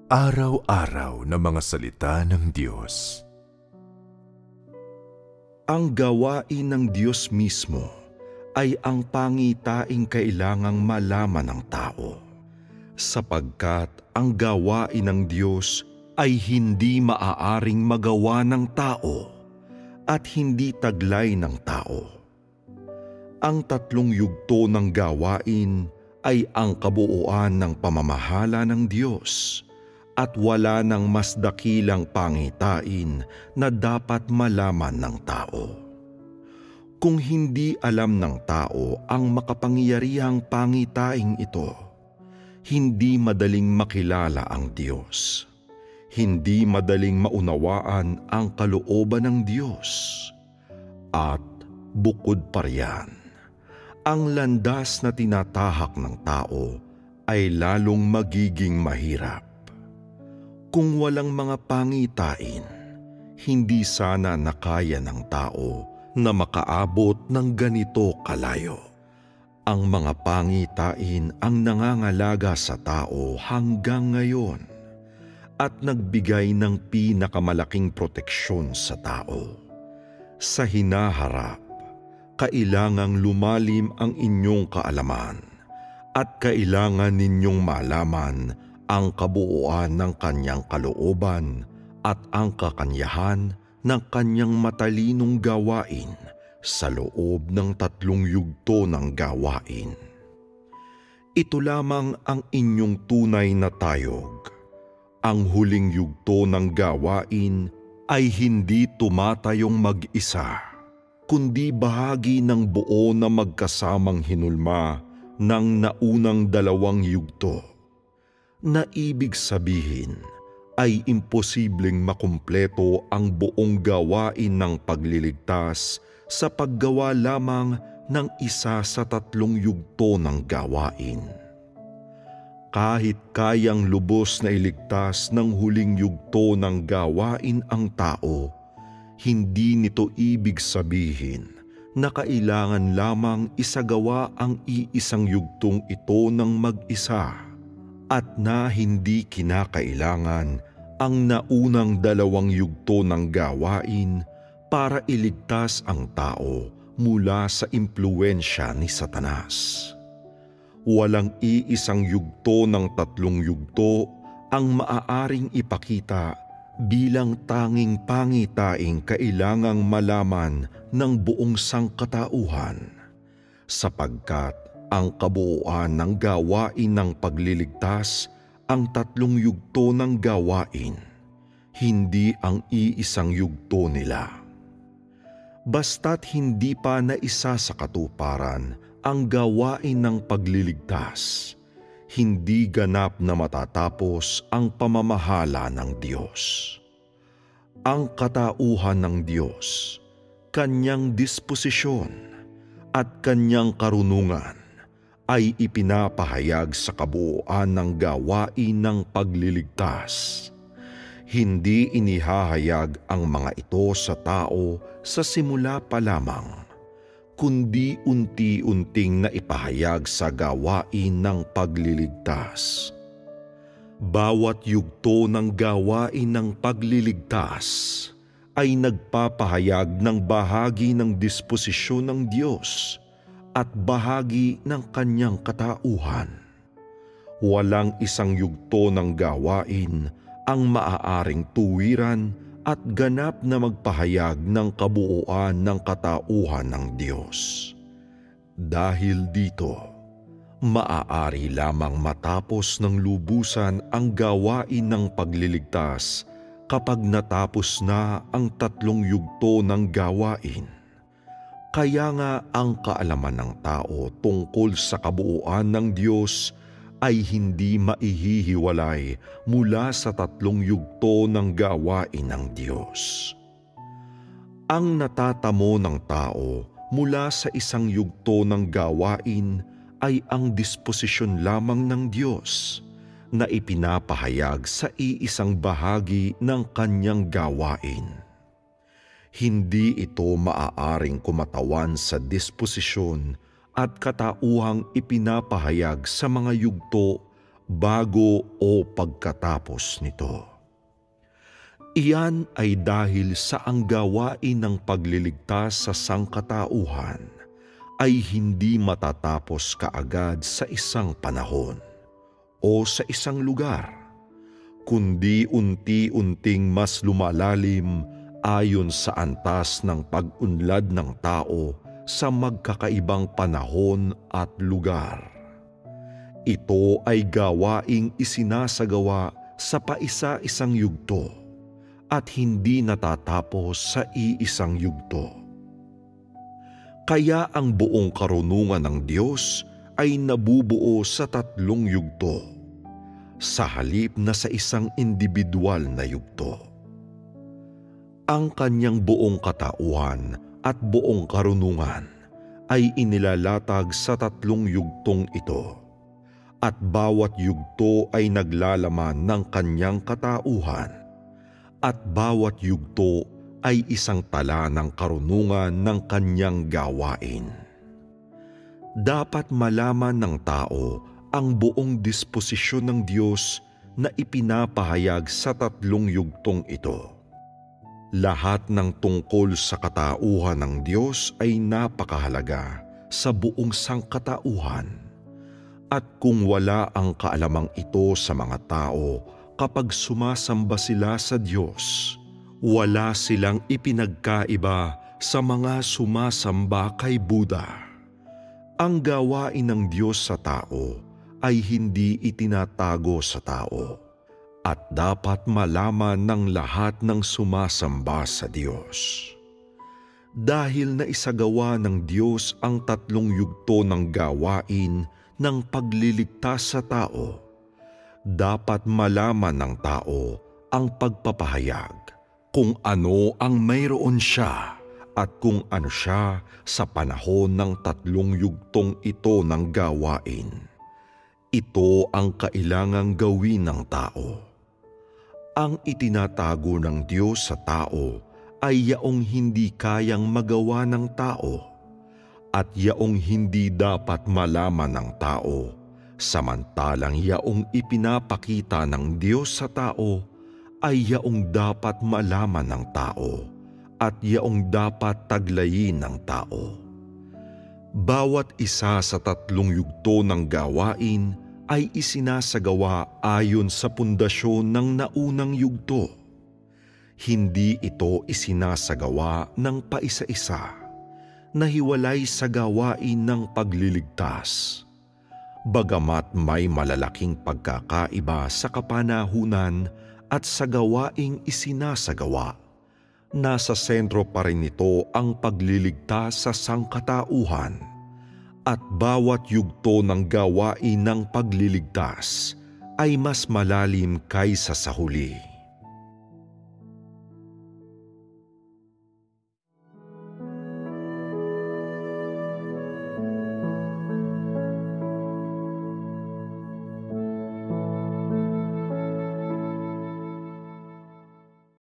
Araw-araw na mga salita ng Diyos. Ang gawain ng Diyos mismo ay ang pangitaing kailangang malaman ng tao, sapagkat ang gawain ng Diyos ay hindi maaaring magawa ng tao at hindi taglay ng tao. Ang tatlong yugto ng gawain ay ang kabuuan ng pamamahala ng Diyos at wala nang mas dakilang pangitain na dapat malaman ng tao. Kung hindi alam ng tao ang makapangyarihang pangitaing ito, hindi madaling makilala ang Diyos. Hindi madaling maunawaan ang kalooban ng Diyos. At bukod pa riyan, ang landas na tinatahak ng tao ay lalong magiging mahirap. Kung walang mga pangitain, hindi sana nakaya ng tao na makaabot ng ganito kalayo. Ang mga pangitain ang nangangalaga sa tao hanggang ngayon at nagbigay ng pinakamalaking proteksyon sa tao. Sa hinaharap, kailangang lumalim ang inyong kaalaman at kailangan ninyong malaman ang kabuuan ng kanyang kalooban at ang kakanyahan ng kanyang matalinong gawain sa loob ng tatlong yugto ng gawain. Ito lamang ang inyong tunay na tayog. Ang huling yugto ng gawain ay hindi tumatayong mag-isa, kundi bahagi ng buo na magkasamang hinulma ng naunang dalawang yugto, na ibig sabihin ay imposibleng makumpleto ang buong gawain ng pagliligtas sa paggawa lamang ng isa sa tatlong yugto ng gawain. Kahit kayang lubos na iligtas ng huling yugto ng gawain ang tao, hindi nito ibig sabihin na kailangan lamang isagawa ang iisang yugtong ito ng mag-isa, at na hindi kinakailangan ang naunang dalawang yugto ng gawain para iligtas ang tao mula sa impluwensya ni Satanas. Walang iisang yugto ng tatlong yugto ang maaaring ipakita bilang tanging pangitaing kailangang malaman ng buong sangkatauhan, sapagkat ang kabuuan ng gawain ng pagliligtas ang tatlong yugto ng gawain, hindi ang iisang yugto nila. Basta't hindi pa naisa sa katuparan ang gawain ng pagliligtas, hindi ganap na matatapos ang pamamahala ng Diyos. Ang katauhan ng Diyos, kanyang disposisyon at kanyang karunungan ay ipinapahayag sa kabuuan ng gawain ng pagliligtas. Hindi inihahayag ang mga ito sa tao sa simula pa lamang, kundi unti-unting naipahayag sa gawain ng pagliligtas. Bawat yugto ng gawain ng pagliligtas ay nagpapahayag ng bahagi ng disposisyon ng Diyos at bahagi ng kanyang katauhan. Walang isang yugto ng gawain ang maaaring tuwiran at ganap na magpahayag ng kabuuan ng katauhan ng Diyos. Dahil dito, maaari lamang matapos ng lubusan ang gawain ng pagliligtas kapag natapos na ang tatlong yugto ng gawain. Kaya nga ang kaalaman ng tao tungkol sa kabuuan ng Diyos ay hindi maihihiwalay mula sa tatlong yugto ng gawain ng Diyos. Ang natatamo ng tao mula sa isang yugto ng gawain ay ang disposisyon lamang ng Diyos na ipinapahayag sa iisang bahagi ng kanyang gawain. Hindi ito maaaring kumatawan sa disposisyon at katauhang ipinapahayag sa mga yugto bago o pagkatapos nito. Iyan ay dahil sa ang gawain ng pagliligtas sa sangkatauhan ay hindi matatapos kaagad sa isang panahon o sa isang lugar, kundi unti-unting mas lumalalim ayon sa antas ng pag-unlad ng tao sa magkakaibang panahon at lugar. Ito ay gawaing isinasagawa sa paisa-isang yugto at hindi natatapos sa iisang yugto. Kaya ang buong karunungan ng Diyos ay nabubuo sa 3 yugto, sa halip na sa isang individual na yugto. Ang kanyang buong katauhan at buong karunungan ay inilalatag sa 3 yugtong ito, at bawat yugto ay naglalaman ng kanyang katauhan, at bawat yugto ay isang tala ng karunungan ng kanyang gawain. Dapat malaman ng tao ang buong disposisyon ng Diyos na ipinapahayag sa 3 yugtong ito. Lahat ng tungkol sa katauhan ng Diyos ay napakahalaga sa buong sangkatauhan. At kung wala ang kaalamang ito sa mga tao kapag sumasamba sila sa Diyos, wala silang ipinagkaiba sa mga sumasamba kay Buddha. Ang gawain ng Diyos sa tao ay hindi itinatago sa tao, at dapat malaman ng lahat ng sumasamba sa Diyos. Dahil naisagawa ng Diyos ang 3 yugto ng gawain ng pagliligtas sa tao, dapat malaman ng tao ang pagpapahayag kung ano ang mayroon siya at kung ano siya sa panahon ng 3 yugtong ito ng gawain. Ito ang kailangang gawin ng tao. Ang itinatago ng Diyos sa tao ay yaong hindi kayang magawa ng tao at yaong hindi dapat malaman ng tao, samantalang yaong ipinapakita ng Diyos sa tao ay yaong dapat malaman ng tao at yaong dapat taglayin ng tao. Bawat isa sa 3 yugto ng gawain ay isinasagawa ayon sa pundasyon ng naunang yugto. Hindi ito isinasagawa ng paisa-isa, nahiwalay sa gawain ng pagliligtas. Bagamat may malalaking pagkakaiba sa kapanahunan at sa gawaing isinasagawa, nasa sentro pa rin nito ang pagliligtas sa sangkatauhan, at bawat yugto ng gawain ng pagliligtas ay mas malalim kaysa sa huli.